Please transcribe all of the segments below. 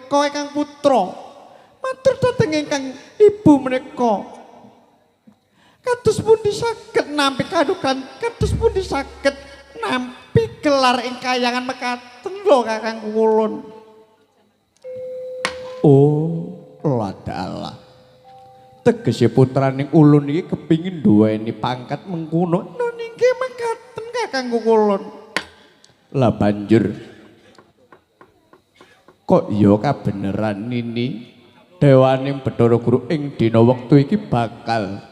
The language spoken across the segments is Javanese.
menika ingkang putra. Matur dhateng ingkang ibu menika. Kados pundi saged nampi kadukan, kados pundi saged nampi gelar ing kayangan mekaten lho Kakang Kulon. Oh, ladalah. Tegese putraning ulun iki kepingin duweni pangkat mengkono. Nun inggih mekaten Kakang Kulon. Lah banjur kok ya kabeneran nini dewaning Bathara Guru ing dina wektu iki bakal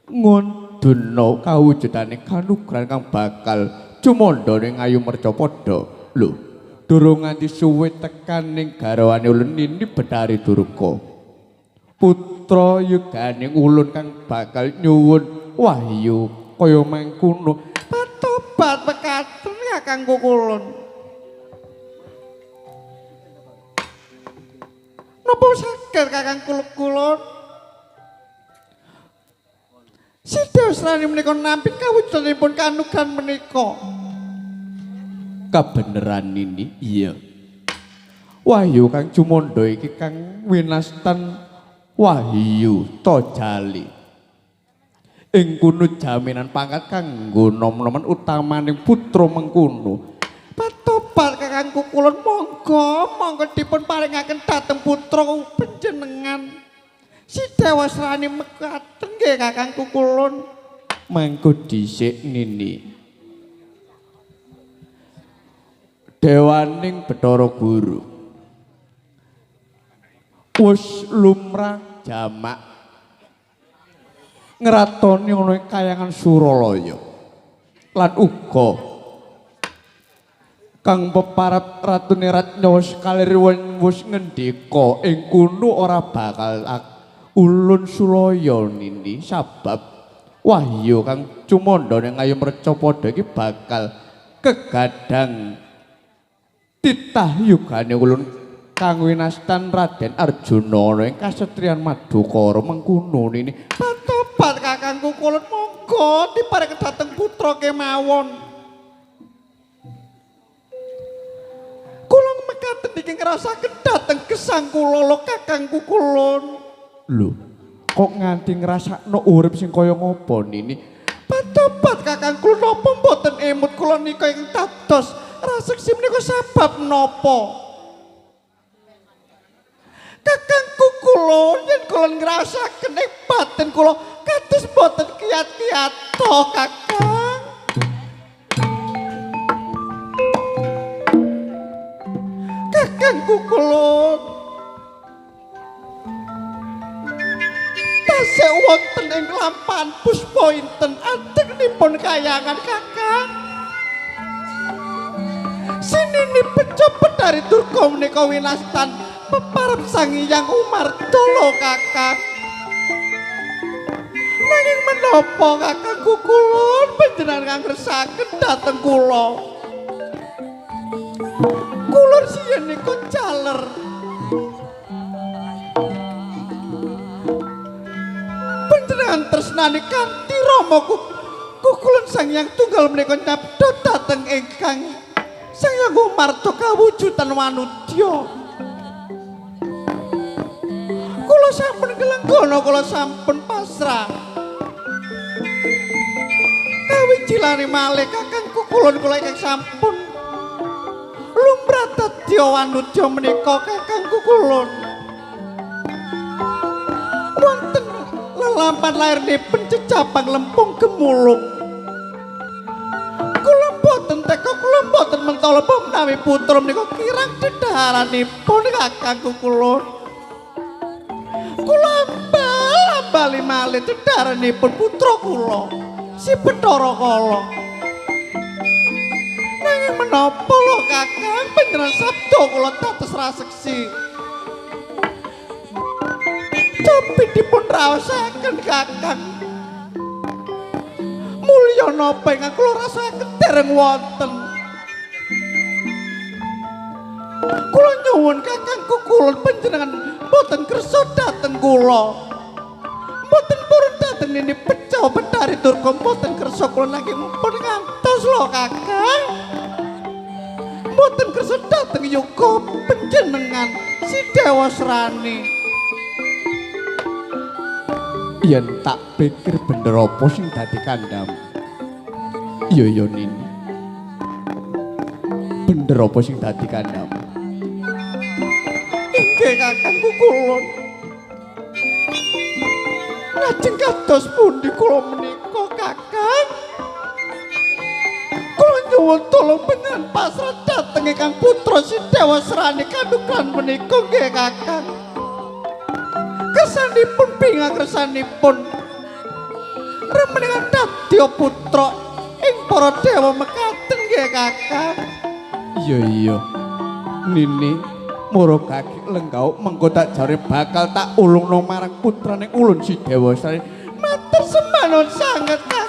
ngunduna kawujudaning kanugrahan kang bakal cumandha ning Ayu Mercapada. Lho, durung nganti suwe tekan ning garwane ulun nini Bathari Durga. Putra yuganing ulun kang bakal nyuwun wahyu kaya mangkono. Patobat mekaten Kakang Kulon. Napa saged Kakang Kulon? Sidya Srani menika nampi kawujudanipun kanugrahan menika. Kabeneran ini iya. Wahyu kang cumandha iki kang winastan wahyu Tojali. Ing kono jaminan pangkat kanggo nom-noman utamaning putra mengkono. Patobat Kakang Kulon, monggo dipun paringaken dhateng putra panjenengan. Sidya Srani mekaten nggih Kakang Kulon. Mangko dhisik nini. Dewaning Bathara Guru wis lumrah jamak ngratoni ana ing kayangan Suralaya lan uga kang peparap Ratune Ratnyawa kalirwan wis ngendika ing kono ora bakal ulun sulaya nini sabab wahyu kang cumandha ning Ayu Mercapada iki bakal kegadang titah yugane ulun kang winastan Raden Arjuna ing kasatriyan Madukara mengkono nini. Patobat Kakang Kulon, monggo diparingaken dhateng putra kemawon. Kula mekaten iki ngrasakaken dhateng gesang kula lho Kakang Kulon. Lho, kok nganti ngrasakno urip sing kaya ngopo nini? Patobat Kakang Kulon, napa mboten emut kula nika ing dados raseksa menika sebab napa? Kakang Kulon yen kula ngrasakaken ing batin kula kados mboten kiyat-kiyat to Kakang. Kakang Kulon tasih wonten ing lampahan puspa inten adeknipun kayangan Kakang. Sinini pecepet dari Durga menika winastan peparep Sang Hyang Umartala Kakang. Nanging menapa Kakang Kulon panjenengan ngresaken dhateng kula? Kulon siyen niku jaler. Panjenengan tresnani kanthi Rama Kulon Sang Hyang Tunggal menika nyabda dhateng ingkang Sang Hyang Umarta kawujudan wanudya. Kula sampun kelenggana, kula sampun pasrah. Kawijilane malih Kakang Kulon kula ingkang sampun lumrah dadya wanudya menika Kakang Kulon. Wonten lelampahan lairnipun cecapang lempung gemulung. Kula boten teka, kula boten mentala menawi putra menika kirang dedhaharanipun Kakang Kulon. Kula bali malih dedhaharanipun putra kula si Bathara Kala. Nanging menapa lho Kakang panjenengan sabda kula dados raseksi. Tapi dipun raosaken Kakang. Mulya napa ingkang kula rasakaken dereng wonten. Kula nyuwun Kakang Kulon panjenengan boten kersa dhateng kula. Boten purun dhateng nini Beca Bathari Durga boten kersa kula nanging mumpun ngantos lho Kakang. mboten kersa dhateng yuga panjenengan si Dewa Srani. Yen tak pikir bener apa sing dadi kandham. Iya Nin. Bener apa sing dadi kandham? Inggih kakangku kulon. Lajeng kados pundi kula menika kakang? Kula nyuwun tulung panjenengan pasrah dhateng ingkang putra si Dewa Srani kadukan menika nggih kakang. Kersanipun bingah kersanipun remeningan dadya putra ing para dewa mekaten nggih kakang. Iya. Nini moro kaki lenggau mengko tak jare bakal tak ulungno marang putrane ulun si Dewa Srani. Matur sembah sanget kakang.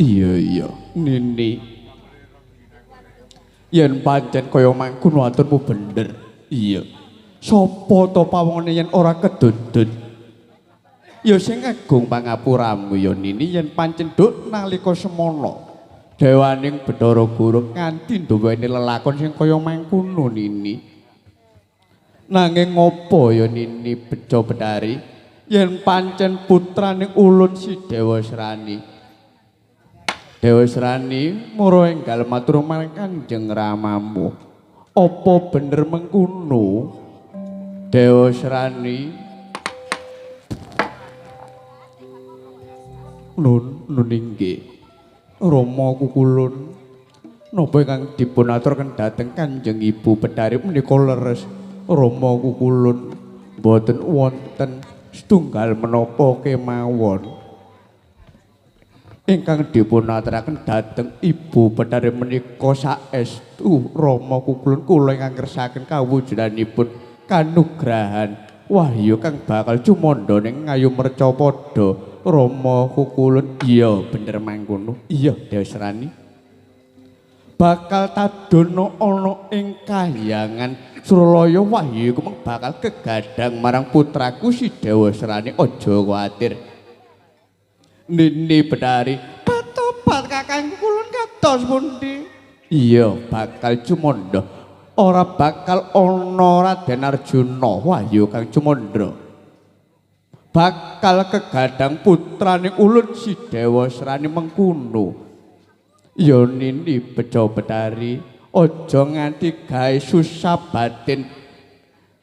Iya, Nini. Yen pancen kaya mangkono aturmu bener. Iya. Sapa to pawongane yen ora kedudut? Ya sing agung pangapuramu ya Nini yen pancen nduk nalika semana. Dewaning Bathara Guru nganti nduweni lelakon sing kaya mangkono Nini. Nanging ngopo ya Nini Bejo Bedari yen pancen putraning ulun si Dewa Srani. Dewa Srani mara enggal matur marang Kanjeng Ramamu. Apa bener mengkono? Dewa Srani Nun inggih. Rama kukulun napa ingkang dipun aturaken dhateng Kanjeng Ibu Bedari menika leres. Rama kukulun boten wonten setunggal menapa kemawon ingkang dipun aturaken dhateng Ibu Bedari menika saestu Rama kukulun kula ingkang kersaken kawujudanipun kanugrahan wahyu kang bakal cumandha ning ngayu mercapada. Rama kukulun iya bener mangkono. Iya Dewa Srani. Bakal tadono ana ing kahyangan Suralaya wahyu iku bakal kegadang marang putraku si Dewa Srani. Aja kuwatir. Nini Bedari Patobat kakangku kulon kados pundi? iya bakal cumandha. Ora bakal ana Raden Arjuna wahyu kang cumandha. Bakal kegadang putraning ulun si Dewa Srani mengkono. Ya Nini Bejo Bedari, aja nganti gawe susah batin.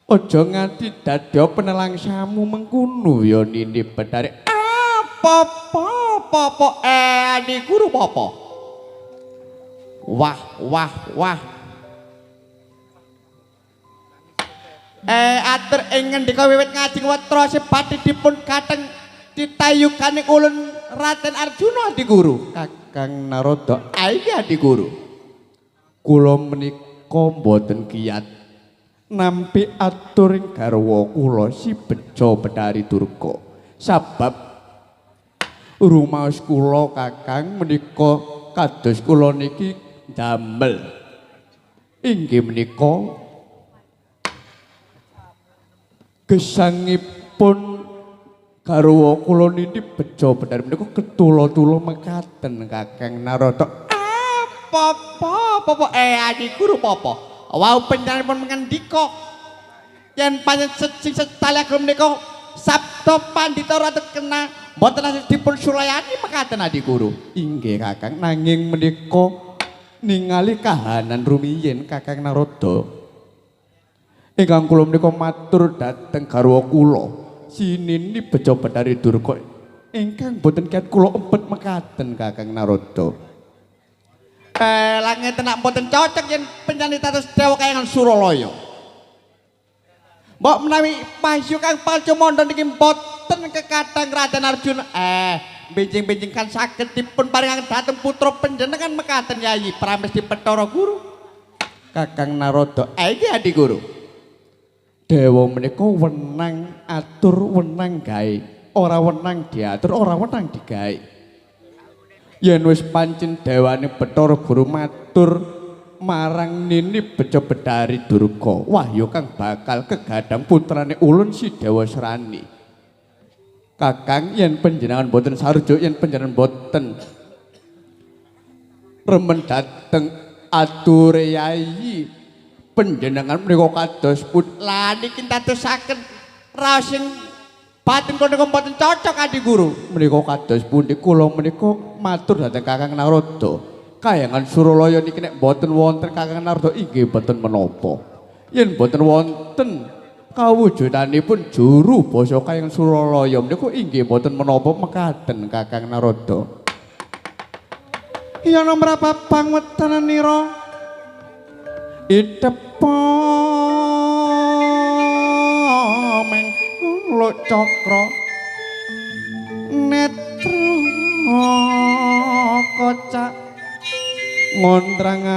Aja nganti dadi penelangsamu mengkono ya Nini Bedari. Apa Adi Guru apa? Wah. Atur ing ngendika wiwit ngajeng watra sebati dipun kateng ditayukaning ulun Raden Arjuna Adi Guru. Kakang Narada, iki Adi Guru. Kula menika mboten kiyat nampi aturing garwa kula si Bejo Bedari Durga. Sabab rumaos kula Kakang menika kados kula niki damel. Inggih menika gesangipun garwa kula niki Bejo Bedari menika ketula-tula mekaten Kakang Narada. Apa Adi Guru apa? Wau panjenenganipun ngendika yen pancen sing setali ageng menika sabda pandhita ratu kena mboten asih dipun sulayani mekaten Adi Guru. Inggih Kakang, nanging menika ningali kahanan rumiyin Kakang Narada. Ingkang kula menika matur dhateng garwa kula Sinini Beja Bathari Durga ingkang boten kiat kula empet mekaten Kakang Narada. Langit nak boten cocok yen penyanyi tatus dewa kayangan Suralaya. Mbok menawi Mahyu Kang Palcumanda niki boten kekadang Raden Arjuna. Benjing-benjing kan saged dipun paringaken dhateng putra panjenengan mekaten Yayi Pramesti Bathara Guru. Kakang Narada, Iki Adi Guru. dewa menika wenang atur wenang gawe, ora wenang diatur, ora wenang digawe. Yen wis pancen dewane Bathara Guru matur marang Nini Beja Bathari Durga, wahyu kang bakal kegadang putrane ulun si Dewa Srani. Kakang yen panjenengan boten sarujuk, yen panjenengan boten remen dateng ature yayi panjenengan menika kados pun Lah niki dadosaken raos sing batin kula mboten cocok Adi Guru. menika kados pundi kula menika matur dhateng Kakang Narada. Kayangan Suralaya niki nek boten wonten Kakang Narada inggih boten menapa. Yen boten wonten kawujudanipun juru basa Kayangan Suralaya menika inggih boten menapa mekaten Kakang Narada. Iya nomor apa pangwetananira idepo meng lo cakra netra kocak Ngondrang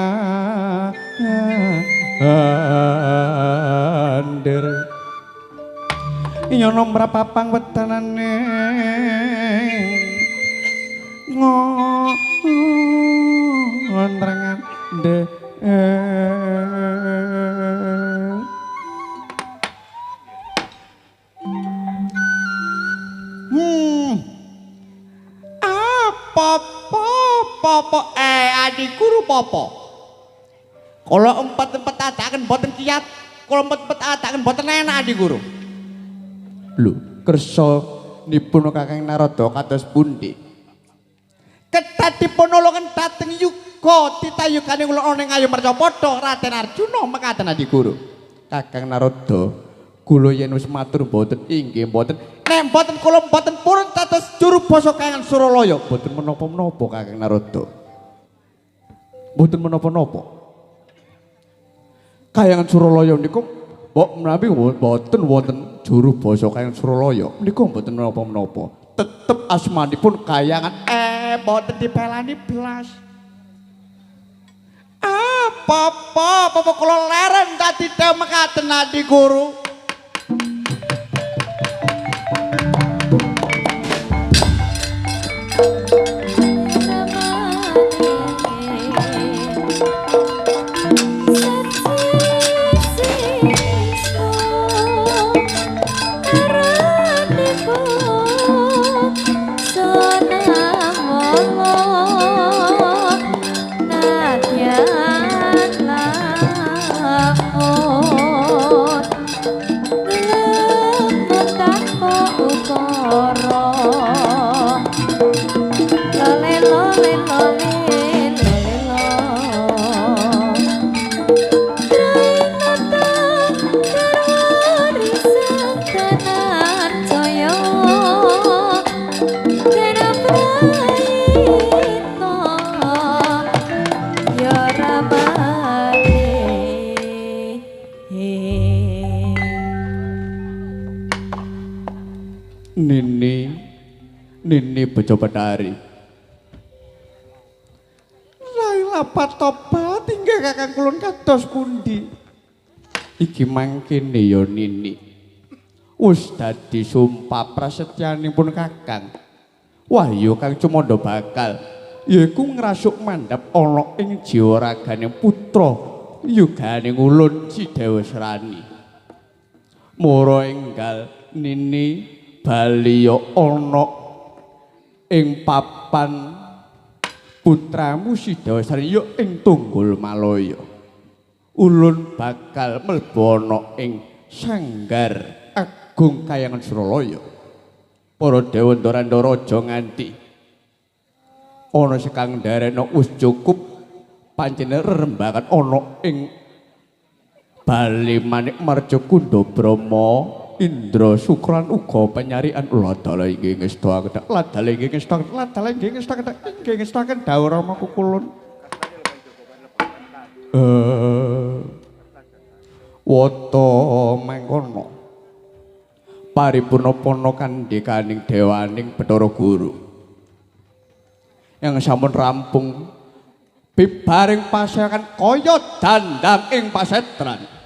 andir iya nomor apa pangwetanane ngontrangan de apa Adi Guru apa kalau empet-empet adakan boten kiat kalau empet-empet adakan boten enak Adi Guru. lho kersa nipun Kakang Narada kados pundi? Kedah dipunulungan dhateng yuga titayugane kula ana ing Ayu Mercapada Raden Arjuna mekaten Adi Guru. Kakang Narada, kula yen wis matur mboten inggih mboten. Nek mboten kula mboten purun dados juru basa Kayangan Suralaya. Mboten menapa-menapa Kakang Narada. Mboten menapa-menapa. Kayangan Suralaya niku mbok menawi mboten wonten juru basa Kayangan Suralaya, niku mboten menapa-menapa. Tetep asmanipun Kayangan Mboten dipelani blas. Apa kula leren dadi dewe mekaten Adi Guru. Nini Beja Bathari. Laila patobat inggih Kakang kulon kados pundi? Iki mangkene ya Nini. Wis dadi sumpah prasetyanipun Kakang. Wahyu Kang Cumanda bakal yaiku ngrasuk mandhap ana ing jiwa ragane putra yugane ulun si Dewa Srani. Mara enggal Nini bali ya ana ing papan putramu si Dewa Srani ya ing Tunggul Malaya. Ulun bakal mlebu ana ing Sanggar Agung Kayangan Suralaya. para Dewandara aja nganti ana sekang nderekno wis cukup pancene rerembangan ana ing Bali Manik Marja Kunda Brama Indra Sukran uga penyarian ladala inggih ngestaken ladala inggih ngestaken ladala inggih ngestaken dawuh Rama Kukulun wata mangkono paripurna pana kandhikaning dewaning Bathara Guru yang sampun rampung bibaring pasakan kaya dandang ing pasetran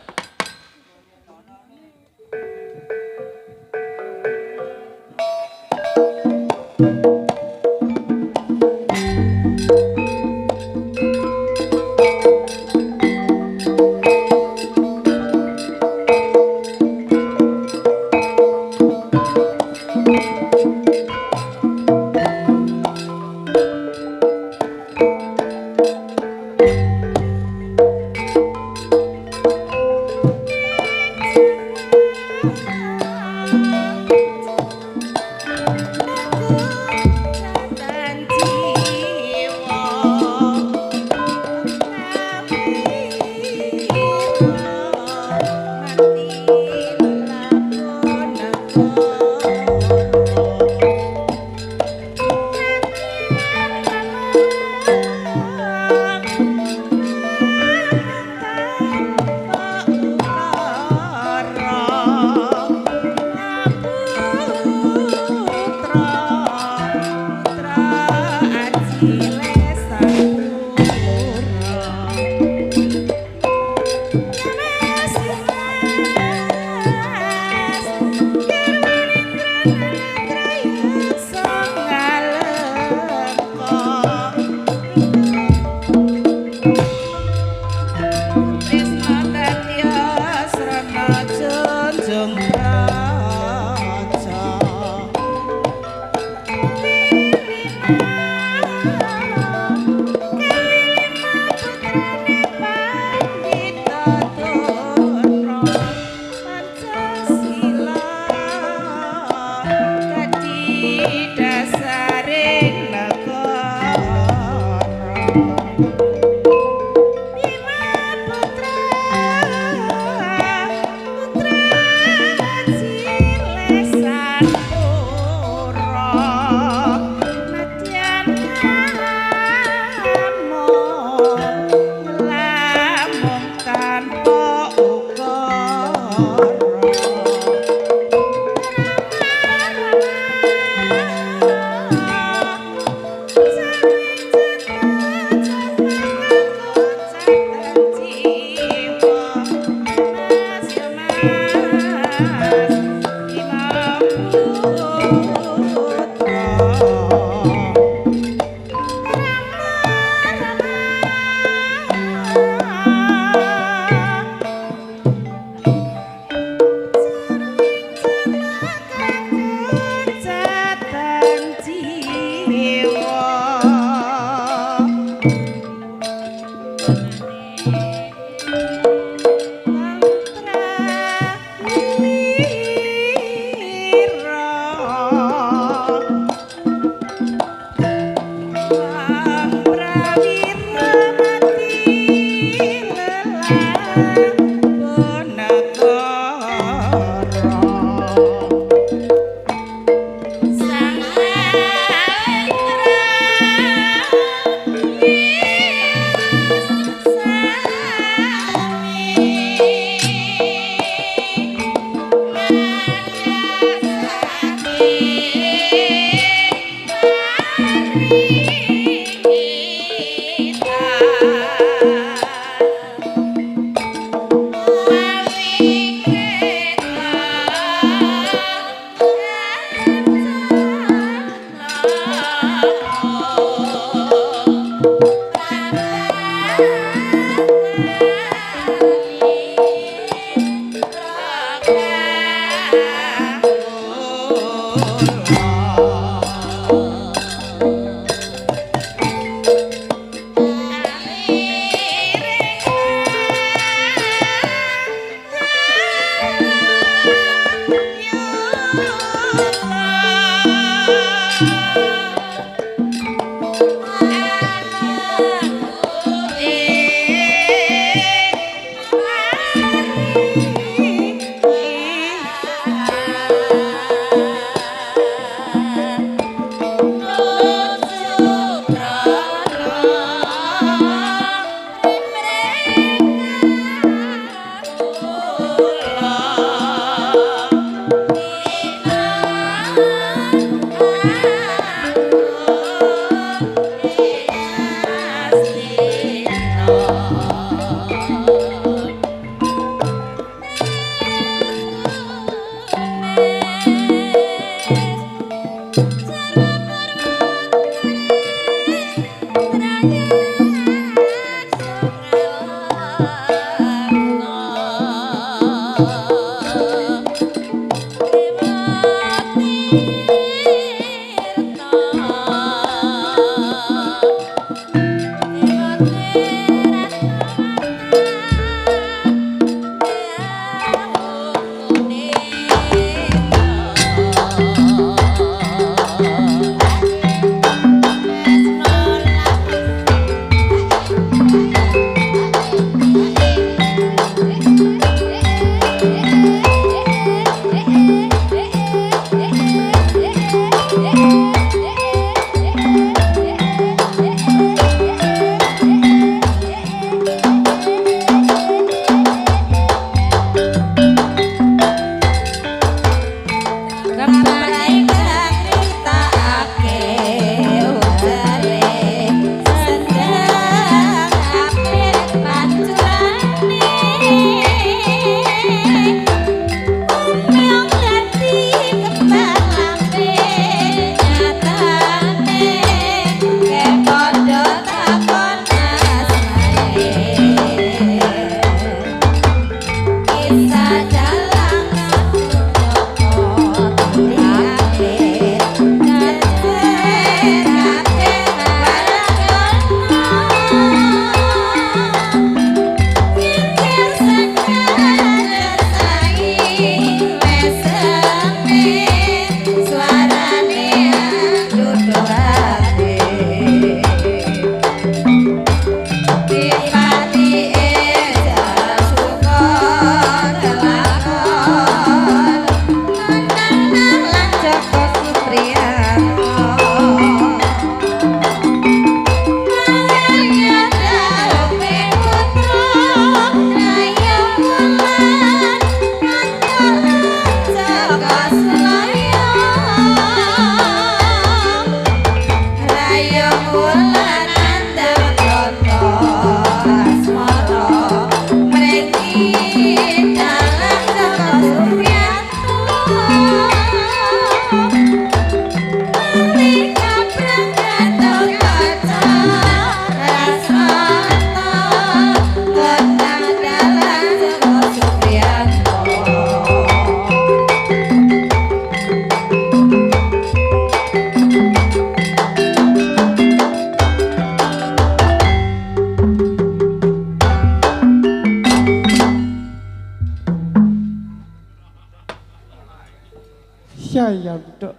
iya, Nduk.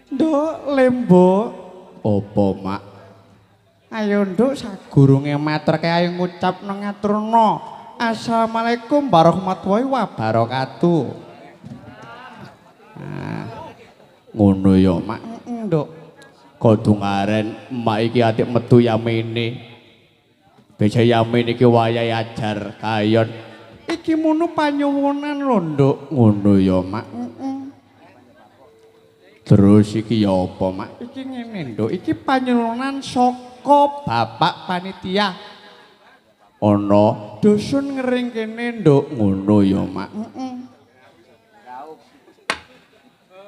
Nduk, lembo. Apa, Mak? Ayo, Nduk, sagurunge matur kaya ayo ngucapno ngaturno. Assalamualaikum warahmatullahi wabarakatuh. Nah, ngono ya, Mak. Nduk. Kudu ngaren emak iki atik metu yamene. Beja yamene iki wayahe ajar kayon. Iki munu panyuwunan lho, Nduk. Ngono ya, Mak. Terus iki ya apa, Mak? Iki ngene, Nduk. Iki panyuwunan saka Bapak Panitia. Ana Dusun ngering kene, Nduk. ngono ya, Mak.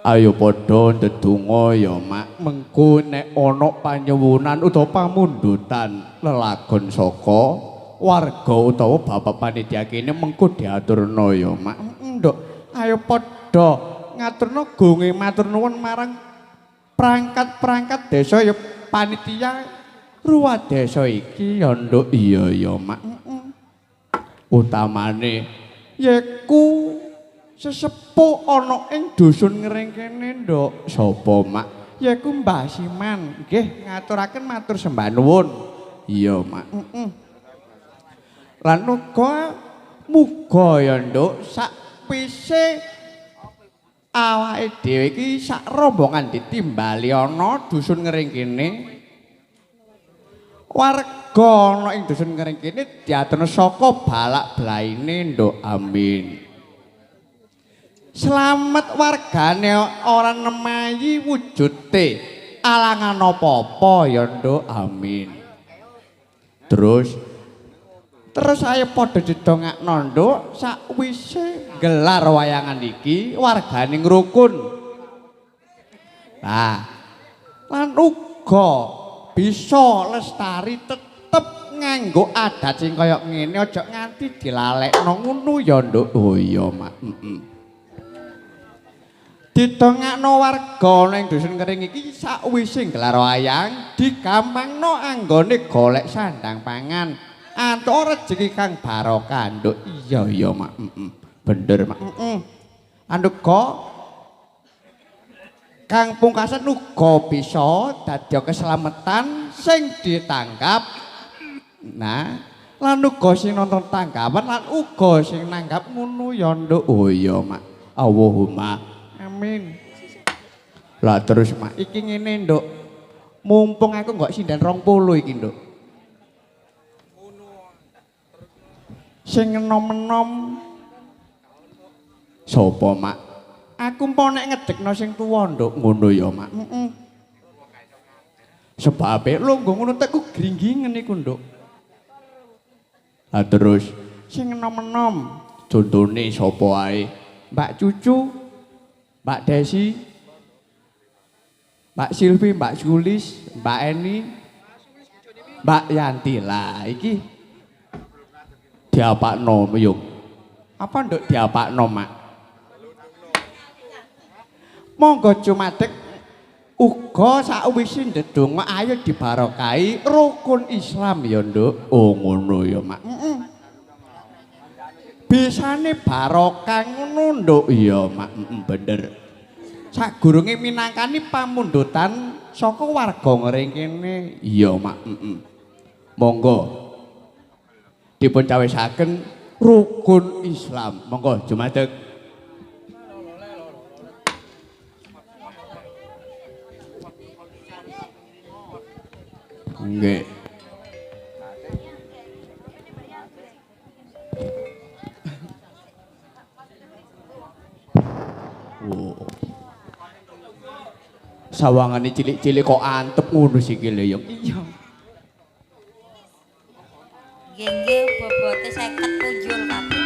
Ayo padha ndedonga ya, Mak. Mengko nek ana panyuwunan utawa pamundutan lelagon saka warga utawa bapak panitia kene mengko diaturna ya, Mak. Nduk, ayo padha ngaturno gonge matur nuwun marang perangkat-perangkat desa ya panitia ruwa desa iki ya, Nduk. Iya ya, Mak. Utamane Yeku sesepuh ana ing dusun ngering kene, Nduk. sapa, Mak? Yeku Mbah Siman, nggih ngaturaken matur sembah nuwun. Iya, Mak. Lan uga muga ya, Nduk, sakwise awake dhewe iki sak rombongan ditimbali ana dusun ngering kene. Warga ana ing dusun ngering kene diaturna saka balak blaine, Nduk. Amin. Slamet wargane ora nemayi wujude alangan apa-apa ya, Nduk. Amin. Terus ayo padha didongakno, Nduk, sakwise gelar wayangan iki wargane ngrukun. Nah, lan uga bisa lestari tetep nganggo adat sing kaya ngene aja nganti dilalekno ngono ya, Nduk. Oh iya, Mak. Didongakno warga ning dusun kering iki sakwise gelar wayang digampangno anggone golek sandang pangan antuk rejeki kang barokah, Nduk. Iya iya, Mak. Bener, Mak. Andega kang pungkasan uga bisa dadi keselamatan sing ditangkap. Nah, lan uga sing nonton tangkapan lan uga sing nanggap ngono ya, Nduk. Oh iya, Mak. Allahumma amin. lah terus, Mak. Iki ngene, Nduk. Mumpung aku nggak sindan 20 iki, Nduk. Sing enom-enom Sopo, Mak? aku mpok nek ngedekno sing tuwa, Nduk. Ngono ya, Mak. Sebabe lungguh ngono teku gringgingen iku, Nduk. Lah terus Sing enom-enom contone sapa ae? Mbak Cucu, Mbak Desi, Mbak Silvi, Mbak Sulis, Mbak Eni, Mbak Yanti. Lah iki Diapakno, Yung. apa, Nduk? Diapakno, Mak. Monggo cumadek uga sakwise ndedonga ayo dibarokahi rukun Islam ya, Nduk. Oh ngono ya, Mak. Bisane barokah ngono, Nduk. Iya, Mak. Bener. Sadurunge minangkani pamundutan saka warga ngering kene. Iya, Mak. Monggo dipun cawisaken rukun Islam. Monggo jumadeg. Nggih. Wow. Sawangane cilik-cilik kok antep ngono sikile, Yung. Iya. Nggih bobote 50 punjul kabeh.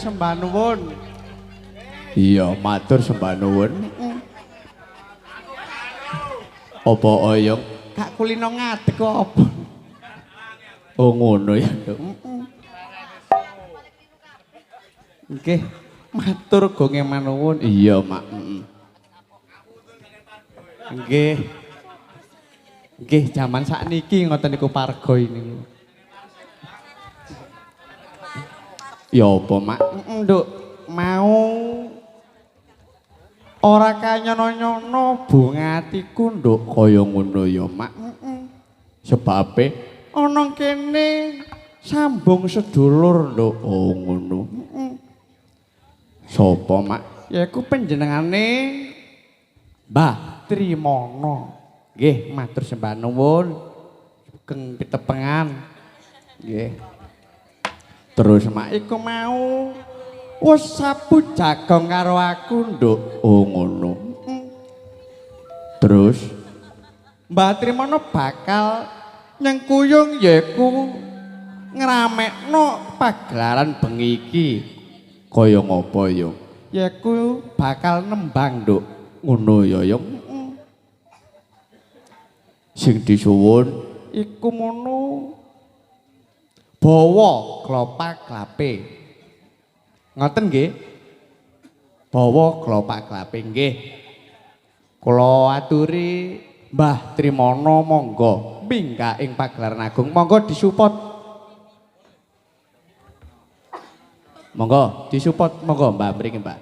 sembah nuwun. Iya, matur sembah nuwun. Apa oyong? Kak kulino ngadeg kok apa? Oh ngono ya, Nduk. Nggih, matur gonge manuwun. Iya, Mak. Nggih. Nggih, jaman sakniki ngoten niku parga ini. Ya apa, Mak? Nduk, mau ora kanyono-nyono bungatiku, Nduk. Kaya ngono ya, Mak. Sebabe Ana kene sambung sedulur, Nduk. oh ngono. Sopo, Mak? Yaiku panjenengane Mbah Trimana. Nggih, matur sembah nuwun. Sugeng pitepengan. Nggih. Terus, Mak? Iku mau wis sapu jagong karo aku, Nduk. Oh ngono. Terus Mbah Trimana bakal nyengkuyung yaiku ngramekno pagelaran bengi iki. kaya ngopo ya? Yaiku bakal nembang, Nduk. Ngono ya, Yung. Sing disuwun Iku mono bawa klopak klape. Ngoten nggih? Bawa klopak klape nggih. Kula aturi Mbah Trimana monggo mingga ing pagelaran agung. Monggo disupport. monggo disupport, monggo Mbak mriki, Mbak.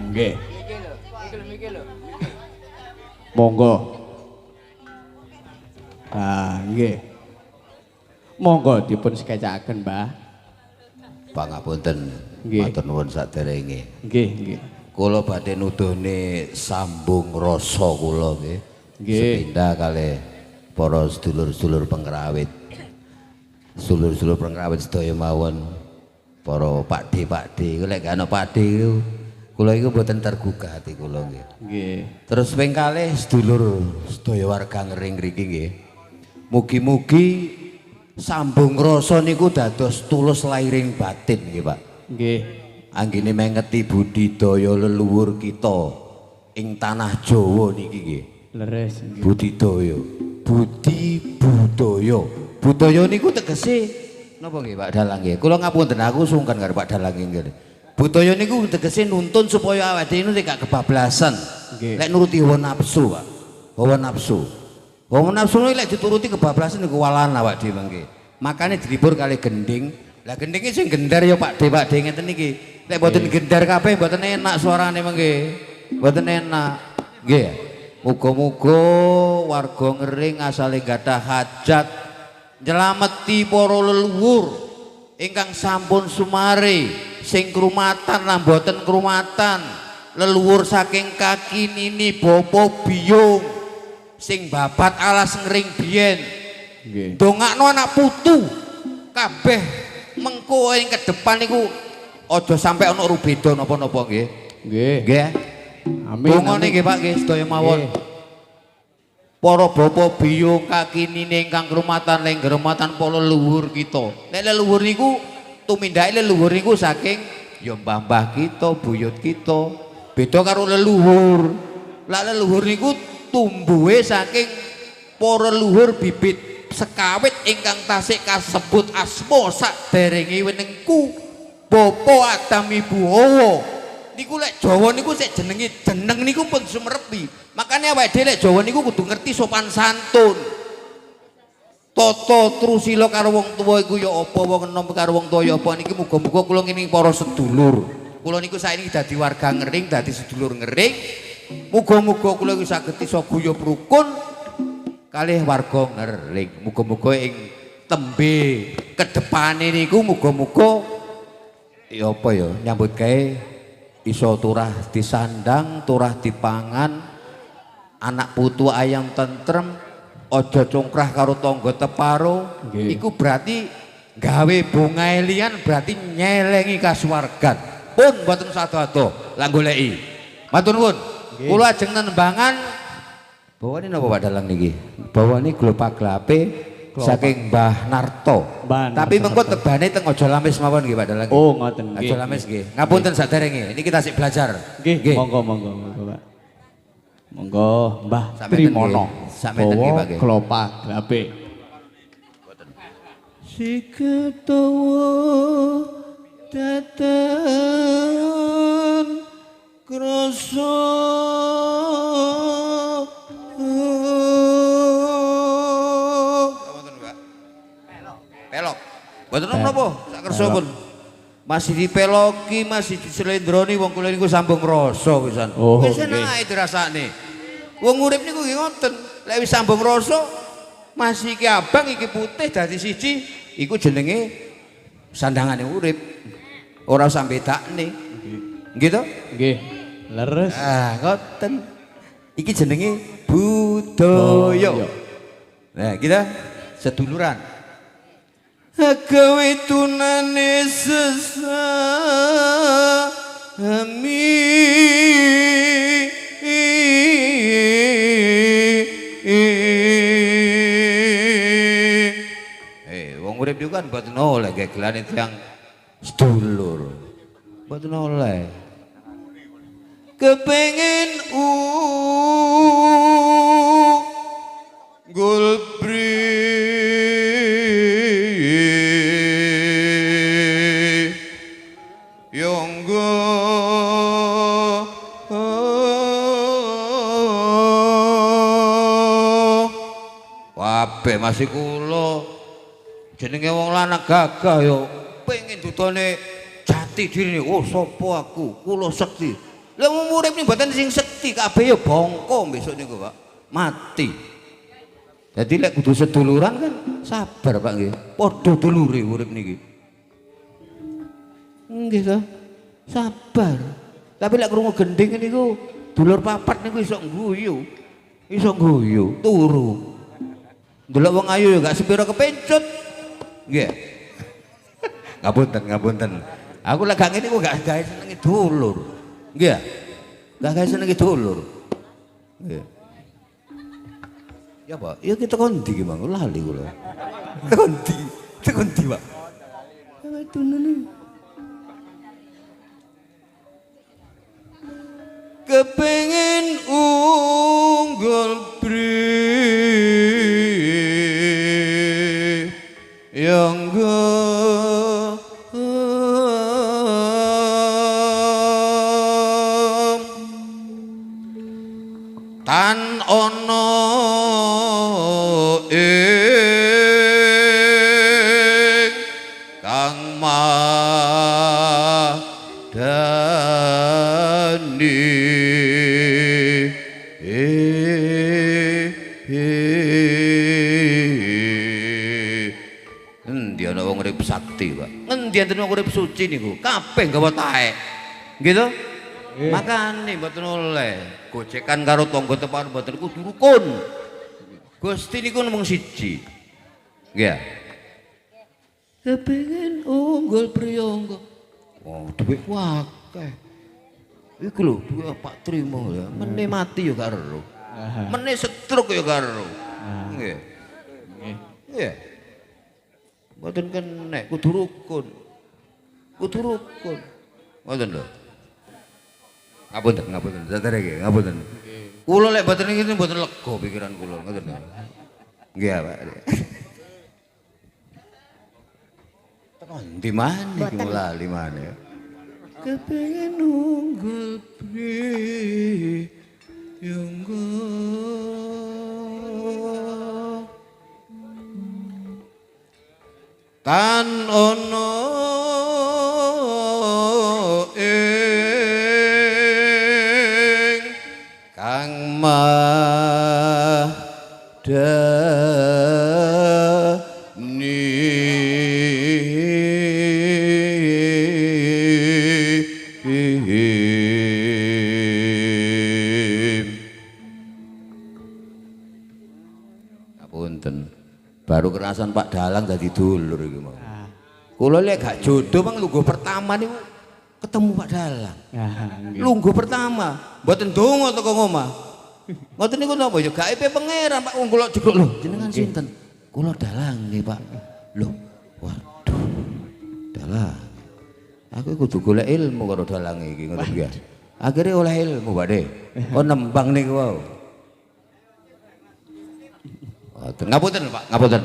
Nggih. Monggo. Nggih. Monggo dipun sketsaken, Mbah. Pangapunten, Nggih. matur nuwun saderenge. Nggih, nggih. Kula badhe nuduhne sambung rasa kula nggih. Nggih. Sepindah kalih para sedulur-sedulur pengrawit. Sedulur-sedulur pengrawit sedaya mawon. Para pakde-pakde, lek gak ana pakde iku kula iku mboten tergugah ati kula nggih. Nggih. Terus ping kalih sedulur sedaya warga Ngering mriki nggih. Mugi-mugi sambung rasa niku dados tulus lairing batin nggih, Pak. Nggih. Anggene mengeti budidaya leluhur kita ing tanah Jawa niki nggih. Leres. Nggih. Budidaya, budaya. Budaya niku tegese napa nggih Pak Dalang nggih? Kula ngapunten aku sungkan karo Pak Dalang nggih. Budaya niku tegese nuntun supaya awake dhewe niku gak kebablasan. Nggih. Lek nuruti hawa nafsu, Pak. Hawa nafsu. Hawa nafsu niku lek dituruti kebablasan niku walan awake dhewe nggih. Makane dilibur kali gending. Lah gendinge sing gendar ya Pak De ngeten niki. Lek mboten gendar kabeh mboten enak suarane mengke. Mboten enak. Nggih. Muga-muga warga Ngering asale gadah hajat nyelameti para leluhur ingkang sampun sumare sing krumatan lan mboten krumatan. Leluhur saking kaki nini Bopo Biyung sing babat alas Ngering biyen. Nggih. Dongakno anak putu kabeh mengko ing ke depan niku aja sampe ana rubeda napa-napa nggih. Nggih. Nggih. Amin. Dongane nggih Pak nggih sedaya mawon. Para bapa biyung kakinine ingkang krumatan lenggermatan para leluhur kita. Nek leluhur niku tumindake leluhur niku saking ya mbah-mbah kita, buyut kita. Beda karo leluhur. Lah leluhur niku tumbuhe saking para leluhur bibit sekawit ingkang tasik kasebut asma saderenge wenengku Bapa Adam Ibu Hawa. Niku lek Jawa niku sik jenenge jeneng niku pun sumerepi. Makane awake dhewe lek Jawa niku kudu ngerti sopan santun. Tata trusila karo wong tuwa iku ya apa, wong enom karo wong tuwa ya apa niki muga-muga kula ngene para sedulur. Kula niku saiki dadi warga Ngering, dadi sedulur Ngering. Muga-muga kula iku saged isa guyub rukun kalih warga Ngering. Muga-muga ing tembe kedepane niku muga-muga Ya apa ya nyambut gawe iso turah disandang, turah dipangan, anak putu ayam tentrem, aja congkrah karo tangga teparo. Iku berarti gawe bunga liyan berarti nyelengi kasuwargan. Pun mboten sado-ado lah goleki. Matur nuwun. Kula ajeng nembangan bawa ini napa Pak Dalang niki? Bawa ini glopak glape saking Mbah Narto. Tapi mengko tebane teng Aja Lamis mawon nggih Pak Dalang. Oh ngoten nggih. Aja Lamis nggih. Ngapunten saderenge. Ini kita sik belajar. Nggih, monggo Pak. Monggo Mbah Trimono. Sampeyan nggih Pak nggih. Klopak glape. Siketowo datan krasa Pelok. Mboten napa sak kersa pun. Masih dipeloki, masih diselendroni wong kula niku sambung rasa pisan. Wis enak dirasakne. Wong urip niku nggih ngoten. Lek wis sambung rasa masih iki abang iki putih dadi siji, iku jenenge sandangane urip. Ora usah bedakne. Nggih to? Nggih. Leres. Ah, ngoten. Iki jenenge budaya. Nah, kita seduluran. Gawe tunane sesami wong urip yo kan mboten oleh gegelane tiyang sedulur. Mboten oleh. Kepengen gulbri yonggo wabe masih kula jenenge wong lanang gagah yo pengen dudone jati diri oh sapa aku kula sekti. Lah wong urip ni mboten sing sekti kabeh ya bongko besok niku Pak. Mati. Jadi lek kudu seduluran kan sabar Pak nggih. Padha dulure urip niki. Nggih to. Sabar. Tapi lek krungu gending niku dulur papat niku iso ngguyu. Iso ngguyu, turu. Ndelok wong ayu ya gak sepiro kepencut. Nggih. Ngapunten. Aku lek gak ngene ku gak gawe senengi dulur. Nggih. Gak gawe senengi dulur. Nggih. Ya Pak, ya kita kondi ki Bang, lali kula. Kondi Pak. Kepengen unggul bri yang tan ono ing kang madani endi ana wong urip sakti Pak endi enten wong urip suci niku kabeh nggawa taek gitu makane mboten oleh gojekan karo tangga tepan mboten kudu rukun Gusti niku mung siji nggih kepengin unggul priyangga oh dhuwit akeh iku lho duwe Pak Trimo ya meneh mati ya gak ero meneh stroke ya gak ero nggih nggih mboten kenek kudu rukun ngoten lho ngapunten sadare nggih ngapunten kula lek mboten ngene mboten lega pikiran kula ngoten lho nggih Pak tekan di mana iki lali maneh kepengen unggul pri yunggo tan ono ing kang madani baru kerasan Pak Dalang dadi dulur iki mau. Kula lek gak jodoh mang lungguh pertama niku ketemu Pak Dalang. Lungguh pertama, mboten donga teko ngomah. Ngoten niku napa ya gaibe pangeran Pak wong kula jegluk lho jenengan sinten? Kula Dalang nggih Pak. Lho, waduh. Dalang. Aku kudu golek ilmu karo Dalang iki ngoten ya. Akhire oleh ilmu Pak De. Oh nembang niku wau. Ngapunten Pak, ngapunten.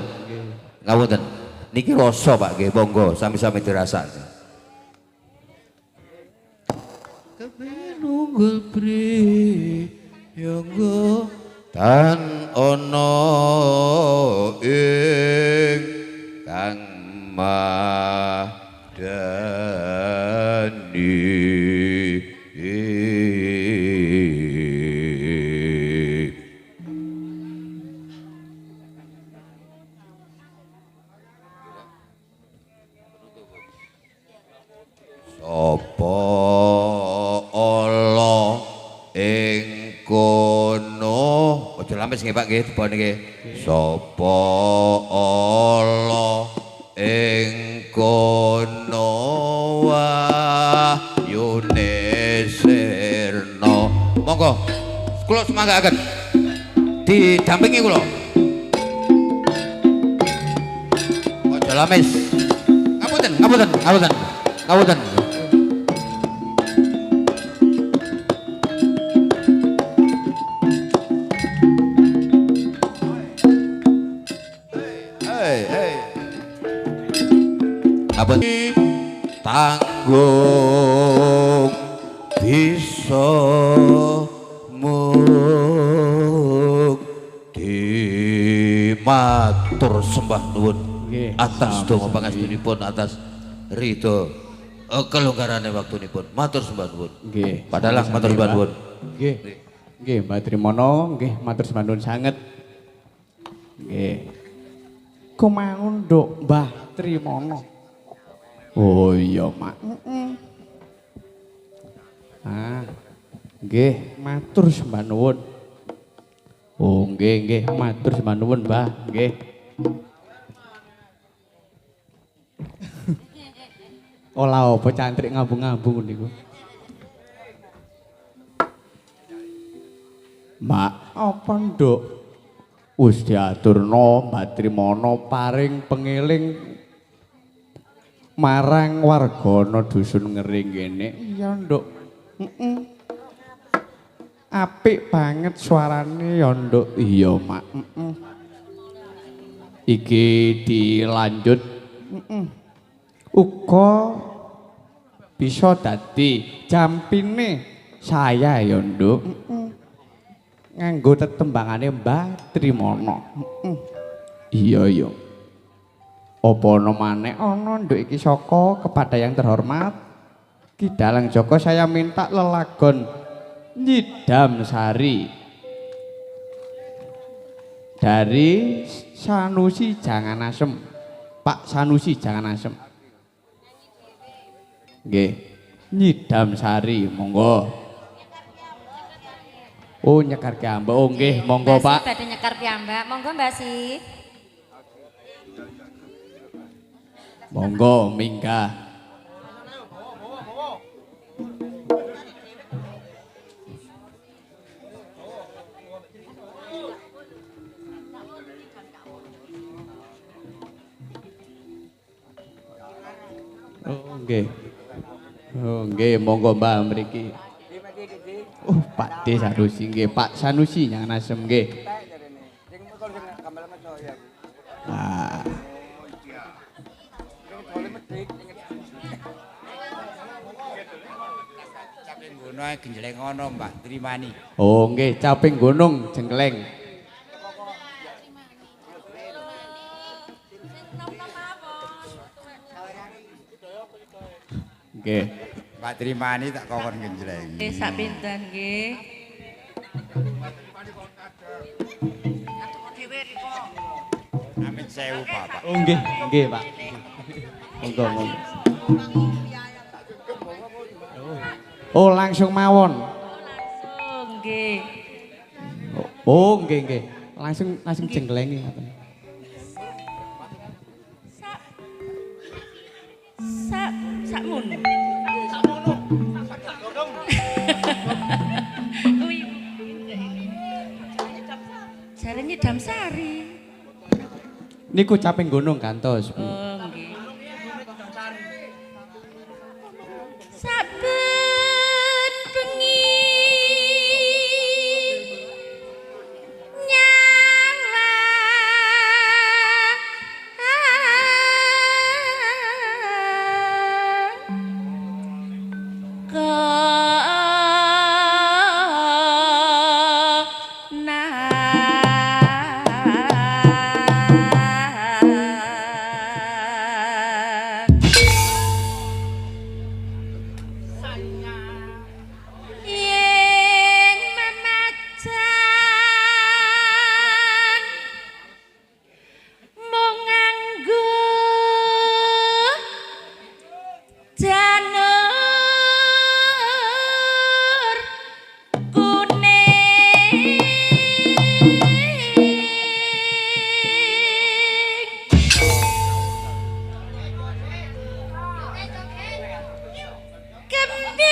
Ngapunten. Niki rasa Pak nggih, monggo sami-sami dirasakne. Kepenunggul priyangga tan ana ing kang madani. Sapa Allah ing kono aja lampes nggih Pak nggih dipone nggih sapa Allah ing kono wahyune sirna monggo kula semanggaken didampingi kula aja lampes ngapunten ngapunten ngapunten ngapunten apa tanggung bisa mukti matur sembah nuwun atas donga pangastunipun atas ridho kelonggarane waktunipun matur sembah nuwun nggih padahal matur sembah nuwun nggih nggih Mbak Trimono nggih matur sembah nuwun sanget nggih kumangun nduk Mbah Trimono. Oh iya, Mak. Nggih, matur sembah nuwun. Oh, nggih, matur sembah nuwun, Mbah. Nggih. Olah apa cantrik ngambung-ngambung niku. Mak, apa nduk? Wis diaturno Mbak Trimono paring pengeling marang wargana dusun Ngering kene. Iya, Nduk. Apik banget suarane ya, Nduk. Iya, Mak. Iki dilanjut uga bisa dadi jampine saya ya, Nduk. Nganggo tetembangane Mbah Trimono. Iya, iya. Apa ana maneh ana nduk iki saka kepada yang terhormat Ki Dalang Joko saya minta lelagon Nyidam Sari dari Sanusi Jangan Asem. Pak Sanusi Jangan Asem. Nggih. Nyidam Sari monggo. Oh nyekar piyambak. Oh nggih monggo Pak. Badhe nyekar piyambak. Monggo Mbak Si. Monggo minggah. Oh nggih. Oh nggih monggo Mbah mriki. Pak D Sanusi nggih, Pak Sanusi Jangan Asem nggih. Ah. Caping gunung genjleng ana Mbak Trimani. Oh nggih, caping gunung jengkleng. Nggih. Mbak Trimani tak kokon genjleng. Nggih sak pinten nggih. Amin sewu Bapak. Oh nggih, nggih Pak. Monggo monggo. Oh langsung mawon. Oh nggih. Oh nggih nggih. Langsung jengklengi ngoten. Niku caping gunung kantos, Bu. Oh, nggih. Saben bengi nyawa yen memacan mung nganggo janur kuning kembang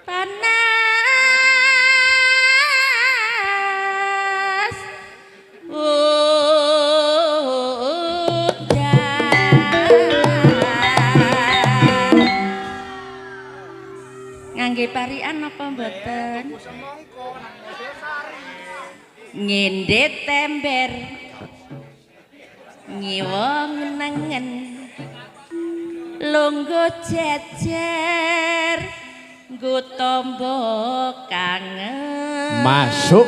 panas udan ngangge parian apa mboten ngindet tember ngiwong nengen lungguh jejer nggo tombo kangen Masuk.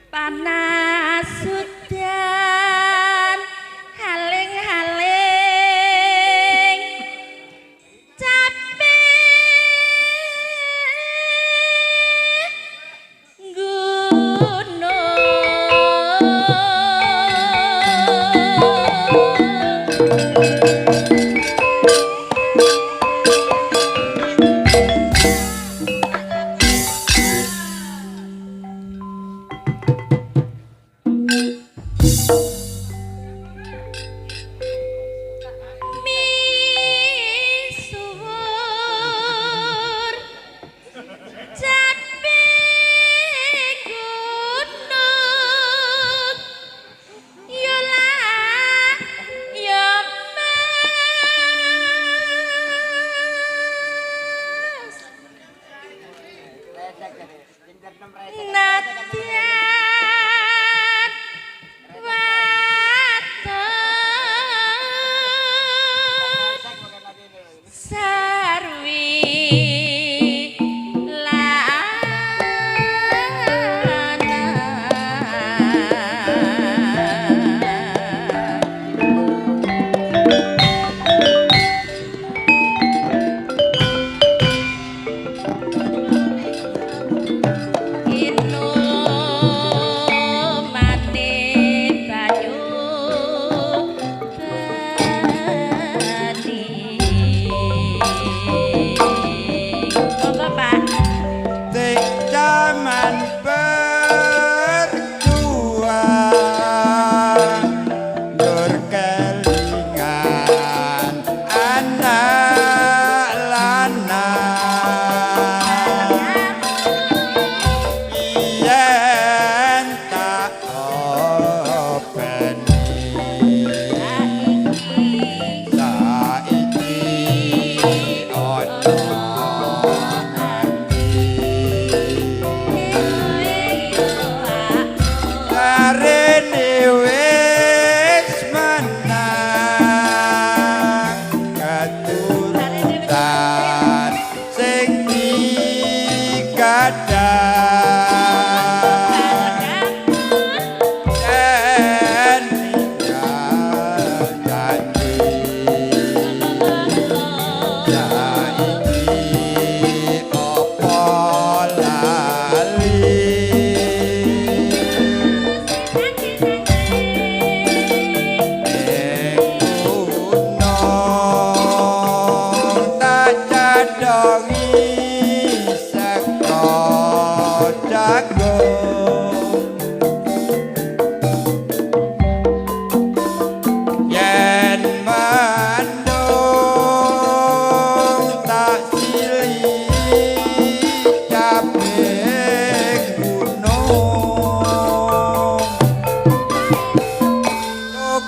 panas udan haling-haling capek gunung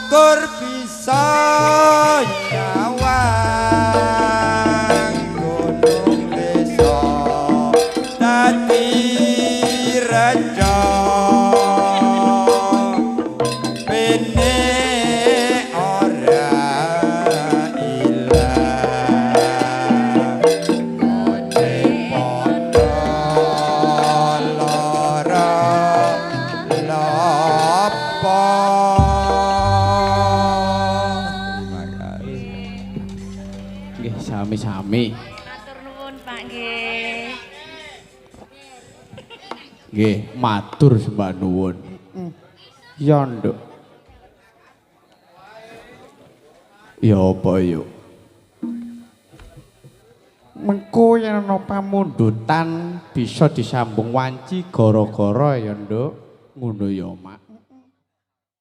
syukur bisa nyawang gunung desa dadi reca bene ora ilang ngone padha lara lapa. Nggih sami-sami. Matur nuwun Pak nggih. Nggih, matur sembah nuwun. Ya, Nduk. Ya apa yuk? Mengko yen ana pamundutan bisa disambung wanci gara-gara ya, Nduk. Ngono ya, Mak.